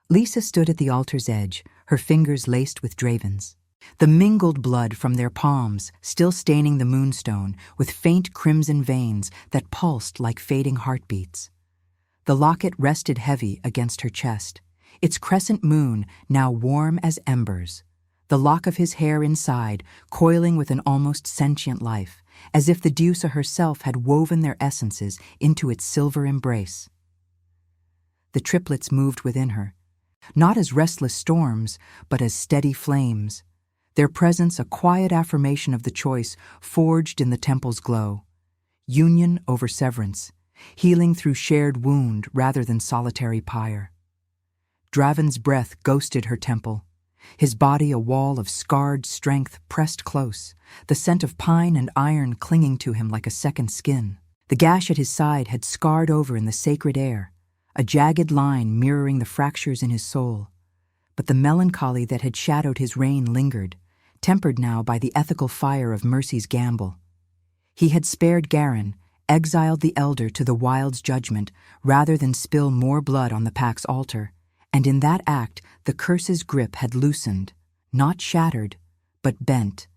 Lisa stood at the altar's edge, her fingers laced with Draven's, the mingled blood from their palms still staining the moonstone with faint crimson veins that pulsed like fading heartbeats. The locket rested heavy against her chest, its crescent moon now warm as embers, the lock of his hair inside coiling with an almost sentient life, as if the Deusa herself had woven their essences into its silver embrace. The triplets moved within her, not as restless storms, but as steady flames, their presence a quiet affirmation of the choice forged in the temple's glow. Union over severance, healing through shared wound rather than solitary pyre. Draven's breath ghosted her temple, his body a wall of scarred strength pressed close, the scent of pine and iron clinging to him like a second skin. The gash at his side had scarred over in the sacred air, a jagged line mirroring the fractures in his soul. But the melancholy that had shadowed his reign lingered, tempered now by the ethical fire of Mercy's gamble. He had spared Garen, exiled the Elder to the Wild's judgment rather than spill more blood on the Pack's altar, and in that act the curse's grip had loosened, not shattered, but bent,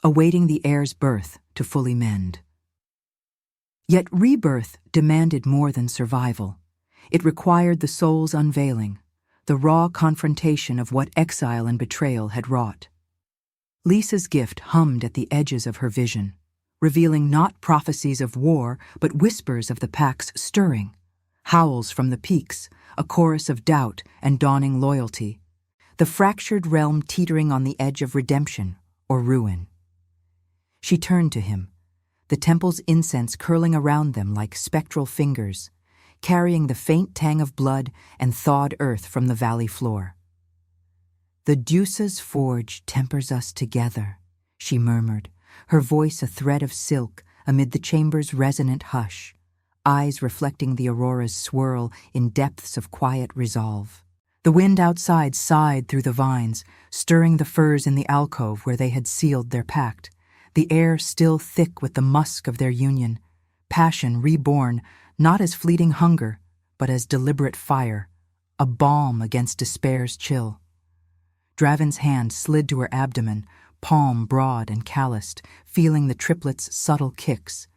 awaiting the heir's birth to fully mend. Yet rebirth demanded more than survival. It required the soul's unveiling, the raw confrontation of what exile and betrayal had wrought. Lisa's gift hummed at the edges of her vision, revealing not prophecies of war, but whispers of the Pack's stirring, howls from the peaks, a chorus of doubt and dawning loyalty, the fractured realm teetering on the edge of redemption or ruin. She turned to him, the temple's incense curling around them like spectral fingers, carrying the faint tang of blood and thawed earth from the valley floor. "The Deuce's forge tempers us together," she murmured, her voice a thread of silk amid the chamber's resonant hush, eyes reflecting the aurora's swirl in depths of quiet resolve. The wind outside sighed through the vines, stirring the firs in the alcove where they had sealed their pact, the air still thick with the musk of their union, passion reborn not as fleeting hunger, but as deliberate fire, a balm against despair's chill. Draven's hand slid to her abdomen, palm broad and calloused, feeling the triplets' subtle kicks,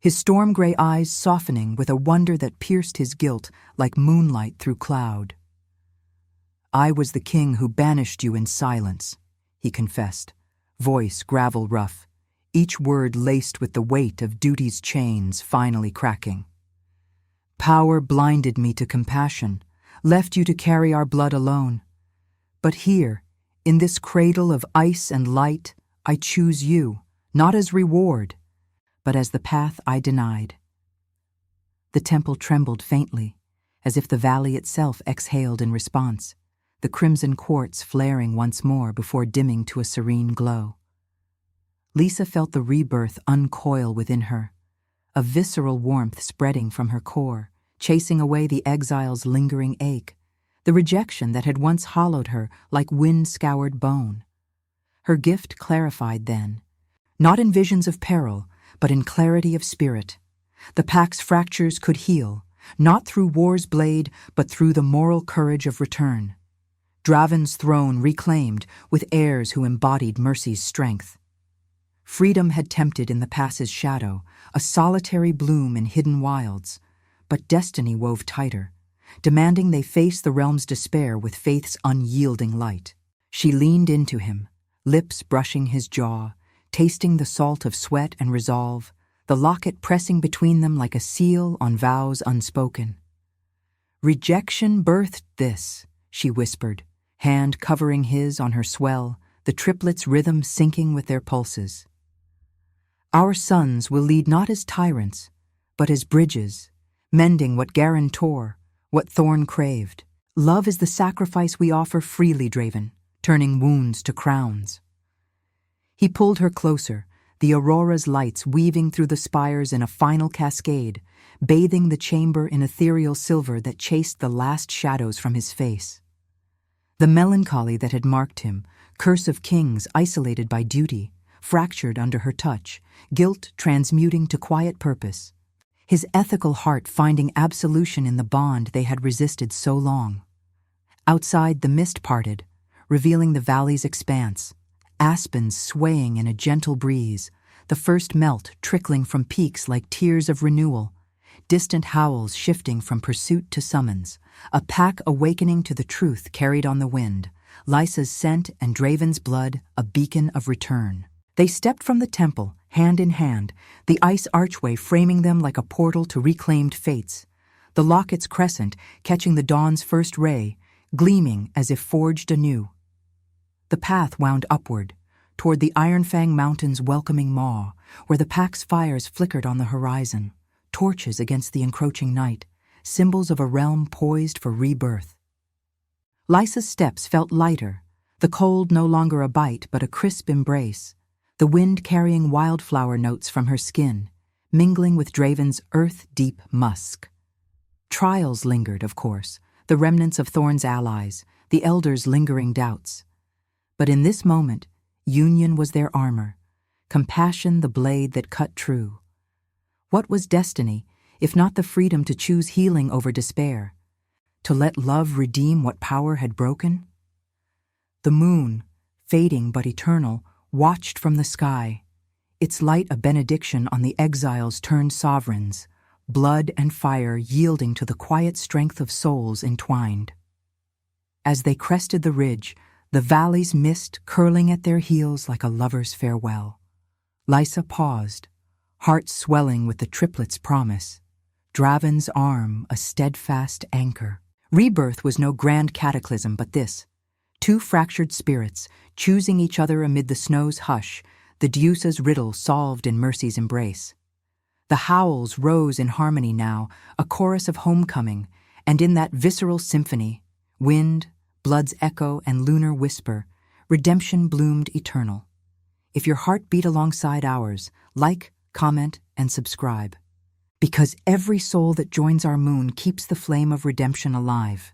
his storm-gray eyes softening with a wonder that pierced his guilt like moonlight through cloud. "I was the king who banished you in silence," he confessed, voice gravel rough, each word laced with the weight of duty's chains finally cracking. "Power blinded me to compassion, left you to carry our blood alone. But here, in this cradle of ice and light, I choose you, not as reward, but as the path I denied." The temple trembled faintly, as if the valley itself exhaled in response, the crimson quartz flaring once more before dimming to a serene glow. Lisa felt the rebirth uncoil within her, a visceral warmth spreading from her core, chasing away the exile's lingering ache, the rejection that had once hollowed her like wind-scoured bone. Her gift clarified then, not in visions of peril, but in clarity of spirit. The Pack's fractures could heal, not through war's blade, but through the moral courage of return. Draven's throne reclaimed with heirs who embodied Mercy's strength. Freedom had tempted in the pass's shadow, a solitary bloom in hidden wilds, but destiny wove tighter, demanding they face the realm's despair with faith's unyielding light. She leaned into him, lips brushing his jaw, tasting the salt of sweat and resolve, the locket pressing between them like a seal on vows unspoken. "Rejection birthed this," she whispered, hand covering his on her swell, the triplets' rhythm syncing with their pulses. "Our sons will lead not as tyrants, but as bridges, mending what Garen tore, what Thorn craved. Love is the sacrifice we offer freely, Draven, turning wounds to crowns." He pulled her closer, the aurora's lights weaving through the spires in a final cascade, bathing the chamber in ethereal silver that chased the last shadows from his face. The melancholy that had marked him, curse of kings isolated by duty, fractured under her touch, guilt transmuting to quiet purpose, his ethical heart finding absolution in the bond they had resisted so long. Outside, the mist parted, revealing the valley's expanse, aspens swaying in a gentle breeze, the first melt trickling from peaks like tears of renewal, distant howls shifting from pursuit to summons, a pack awakening to the truth carried on the wind, Lysa's scent and Draven's blood a beacon of return. They stepped from the temple, hand in hand, the ice archway framing them like a portal to reclaimed fates, the locket's crescent catching the dawn's first ray, gleaming as if forged anew. The path wound upward, toward the Ironfang Mountain's welcoming maw, where the pack's fires flickered on the horizon, torches against the encroaching night, symbols of a realm poised for rebirth. Lysa's steps felt lighter, the cold no longer a bite but a crisp embrace, the wind carrying wildflower notes from her skin, mingling with Draven's earth-deep musk. Trials lingered, of course, the remnants of Thorn's allies, the elders' lingering doubts. But in this moment, union was their armor, compassion the blade that cut true. What was destiny, if not the freedom to choose healing over despair, to let love redeem what power had broken? The moon, fading but eternal, watched from the sky, its light a benediction on the exiles turned sovereigns, blood and fire yielding to the quiet strength of souls entwined. As they crested the ridge, the valley's mist curling at their heels like a lover's farewell. Lysa paused, heart swelling with the triplets' promise, Draven's arm a steadfast anchor. Rebirth was no grand cataclysm but this, two fractured spirits, choosing each other amid the snow's hush, the Deuce's riddle solved in mercy's embrace. The howls rose in harmony now, a chorus of homecoming, and in that visceral symphony, wind, blood's echo, and lunar whisper, redemption bloomed eternal. If your heart beat alongside ours, like, comment, and subscribe. Because every soul that joins our moon keeps the flame of redemption alive.